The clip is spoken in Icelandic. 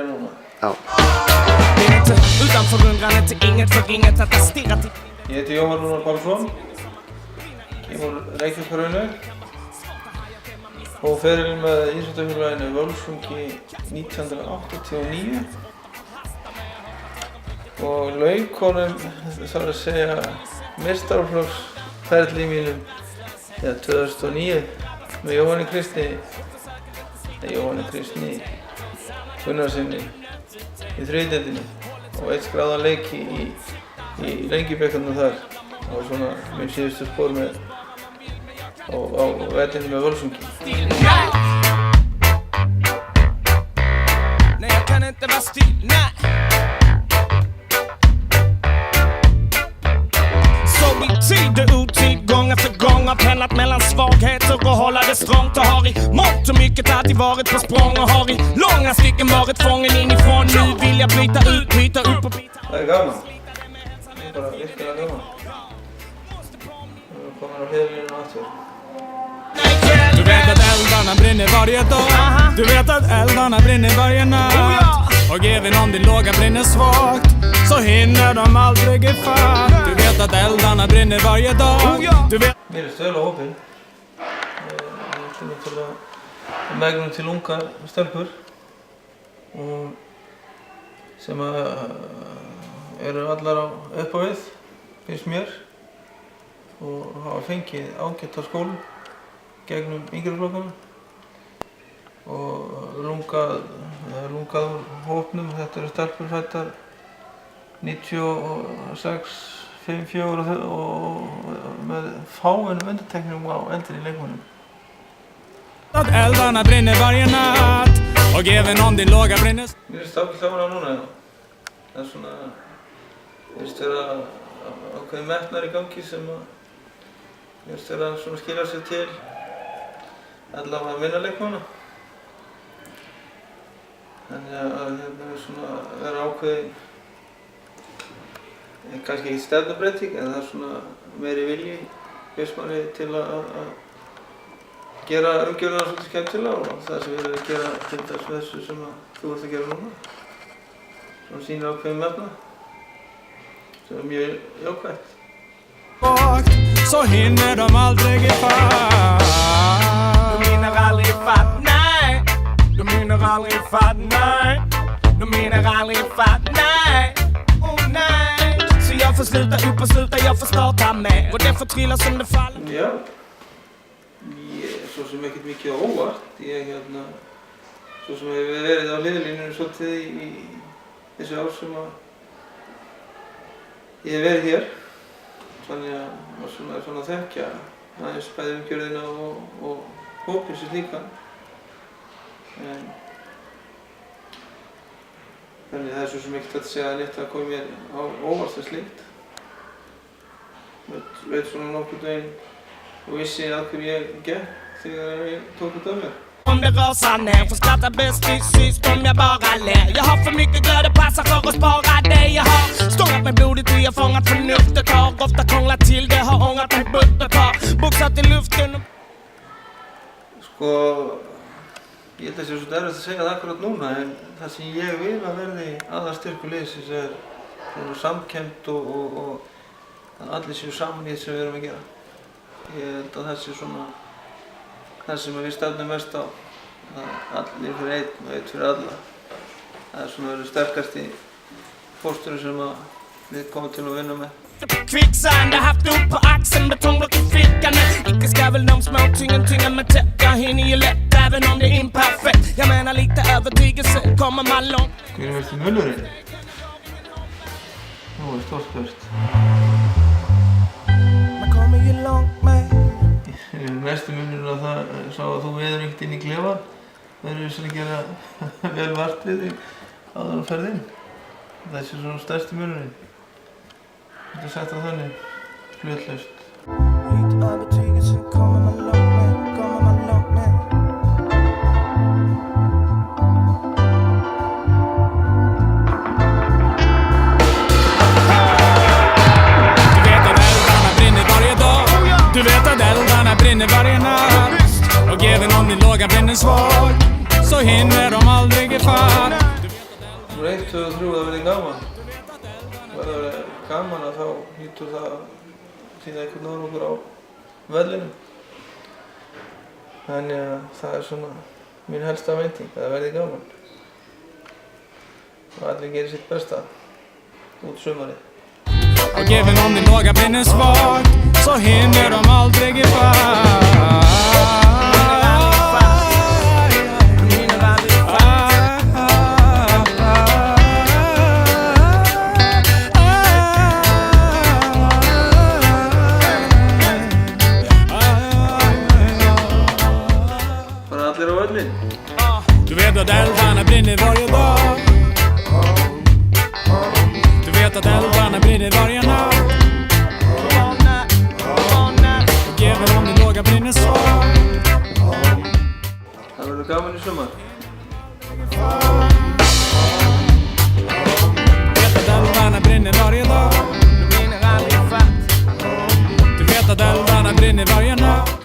byrja núna. Já. Ég heiti Jóhann Rúnar Pálsson, kemur úr Reykjavíkurhrauni og feril með íþróttafélaginu Völsungi 1989 og lauk honum, þarf að segja, meistaraflokksferli mínum 2009 með Jóhanni Kristni Gunnarsinni í þriðdeildinni og eitt skráðan leik í Lengjubikarnum þar og svona minn síðustu spór með á vellinum með Völsungi. Nej, jag kan inte vara still, nej. Så i tid och otid, gång efter gång har pendlat mellan svagheter och hålla det strångt och har i mått och mycket alltid varit på språng och har i långa stycken varit fången inifrån. Nu vill jag byta upp och byta. Det är gaman. Det är bara virkilega gaman. Nu kommer det helgen aftur. Du vet att eldarna brinner varje dag. Du vet att eldarna brinner varje natt. Och även om din låga brinner svagt så hinner de aldrig ifatt. Du vet att eldarna brinner varje dag. Du vet. Mér stöðla hópinn. Þetta náttúrulega megnum til ungar stelpur og sem eru allar á upp á við, finnst mér, og hafa fengið ágætt á skólum gegnum yngri flokkana og lungað úr hópnum. Þetta eru stelpur fæddar 96, 54 og með fáeinum undantekningum á eldri leikmönnum. Att eldarna brinner varje natt och även om din låga brinner. Mér finnst ágætt gaman núna, já. Það er svona, finnst vera ákveðin metnaður í gangi sem finnst vera svona skila sér til allavega minna leikmanna. Þannig að hérna er svona vera ákveðin, kannski ekki stefnubreyting, en það er svona meiri vilji finnst manni til að gera umgjörðina svolítið skemmtilega og það sem við erum að gera til þess með þessu sem þú ert að gera núna. Svona sýnir ákveðin metnað sem mjög jákvætt. Så hinner de aldrig ifatt. De hinner aldrig ifatt, nej. De hinner aldrig ifatt, nej. De hinner aldrig ifatt, nej. Oh nej. Så jag får sluta upp och sluta, jag får starta med. Och det får trilla som det faller. Já, ég er svo sem ekkert mikið á óvart. Ég svo sem hefur verið á hliðarlínunni svolítið í þessu ár sem ég hef verið hér. Þannig að maður er svona að þekkja aðeins bæði umgjörðina og hópinn sem slíkan. Þannig að það er svo sem ekkert að segja neitt að koma mér á óvart sem slíkt. Ég veit svona nokkurn veginn och visste att jag gekk þegar ég tók þetta af mér. Om det rasar ner, får skratta bäst i sist om jag bara ler. Jag har för mycket glöd och passar för att spara det jag har. Stångat med blodet och jag fångat förnuftet har. Ofta krånglat till det, har ångat mig buttet har. Boxat i luften. Sko, ég held að það sé svo erfitt að segja það akkurat núna, en það sem ég vil að verði aðalstyrkur liðsins er samkennd og að allir séu saman í því sem við erum að gera. Ég held að það sé svona það sem við stefnum mest á, allir fyrir einn og einn fyrir alla. Það er svona verið sterkasti pósturinn sem við komum til að vinna með. Kvicksand, haft upp på axeln, betongblock i fickan. Icke ska väl de små tynga med täcka. Hinner ju lätt även om det är imperfekt. Jag menar lite övertygelse, kommer man långt. Hver er verðst í munnurinn? Nú er stórt spurt. Man kommer ju långt med. Mestu munurinn á það sá að þú veður ekkert inn í klefan. Verður þess að gera vel vart við þig áður að ferð inn. Þessi er svona stærsti munurinn. Þetta er sagt á þannig, hlutlaust. Lite övertygelse, kommer man långt med, kommer man långt med. Du vet att eldarna brinner varje dag. Du vet att eldarna brinner varje natt. Och även om din låga brinner svag så hinner de aldrig ifatt. Númer 1, 2 og 3 það verði gaman. Verði að vera gaman að þá hlýtur það að sýna einhvern árangur á vellinum. Þannig að það er svona mín helsta vænting, að það verði gaman. Och allir gerir sitt bästa út sumarið. Och även om din låga brinner svagt så hinner de aldrig ifatt. Bara allir á völlin. Du vet att eldarna brinner varje dag. Du vet att eldarna brinner varje natt. Och även om din låga brinner svagt. Það verður gaman í sumar. Du vet att eldarna brinner varje dag. Du vet att eldarna brinner varje natt.